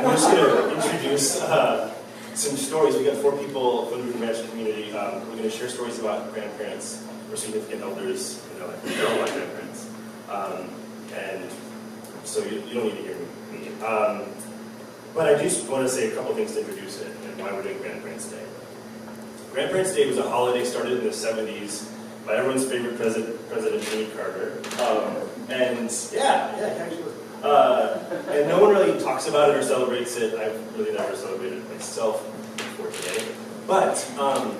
I'm just going to introduce some stories. We got 4 people from the Root and Branch community. We're going to share stories about grandparents or significant elders in their life. They're all my grandparents. And so you don't need to hear me. But I just want to say a couple things to introduce it and why we're doing Grandparents' Day. Grandparents' Day was a holiday started in the 70s by everyone's favorite President Jimmy Carter. And no one really talks about it or celebrates it. I've really never celebrated it myself before today. But I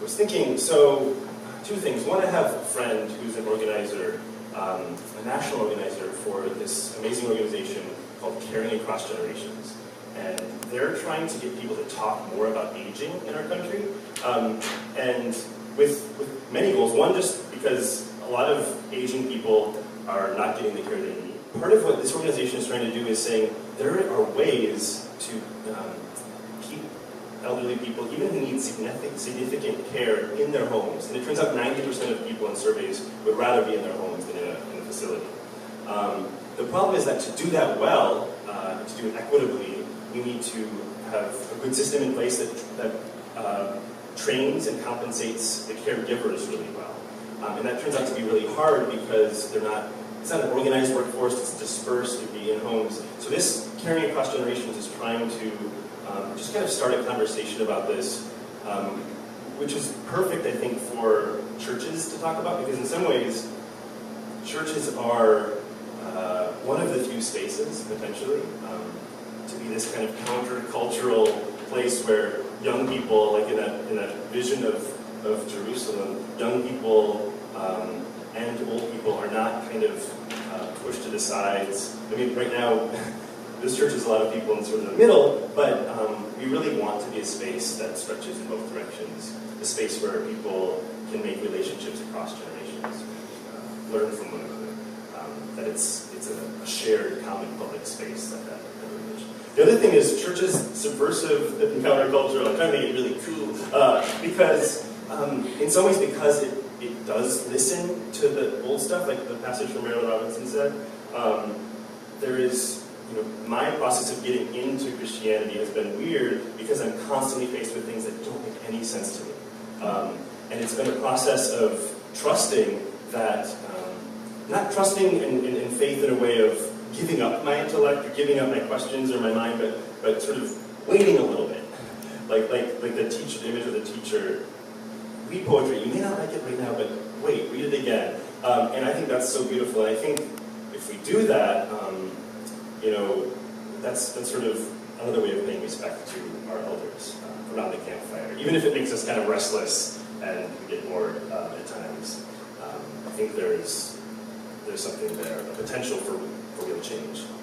was thinking, so 2 things. One, I have a friend who's an organizer, a national organizer for this amazing organization called Caring Across Generations. And they're trying to get people to talk more about aging in our country, and with many goals. One, just because a lot of aging people are not getting the care they need. Part of what this organization is trying to do is saying there are ways to keep elderly people, even who need significant care, in their homes. And it turns out 90% of people in surveys would rather be in their homes than in a facility. The problem is that to do that well, to do it equitably, we need to have a good system in place that trains and compensates the caregivers really well. And that turns out to be really hard because it's not an organized workforce, it's dispersed, it'd be in homes. So this Caring Across Generations is trying to just kind of start a conversation about this, which is perfect, I think, for churches to talk about, because in some ways, churches are one of the few spaces, potentially, to be this kind of countercultural place where young people, like in that vision of Jerusalem, young people and old people are not kind of pushed to the sides. I mean, right now, this church has a lot of people in sort of the middle, but we really want to be a space that stretches in both directions, a space where people can make relationships across generations, learn from one another, that it's a shared, common public space like that. The other thing is church is subversive and countercultural. I'm trying to make it really cool because, in some ways, because it does listen to the old stuff, like the passage from Marilyn Robinson said. There is, my process of getting into Christianity has been weird because I'm constantly faced with things that don't make any sense to me, and it's been a process of trusting that, not trusting in faith in a way of giving up my intellect or giving up my questions or my mind, but sort of waiting a little bit. Like the teacher, the image of the teacher. Read poetry. You may not like it right now, but wait, read it again. And I think that's so beautiful. And I think if we do that, that's sort of another way of paying respect to our elders around the campfire. Even if it makes us kind of restless and we get bored at times, I think there's something there, a potential for real change.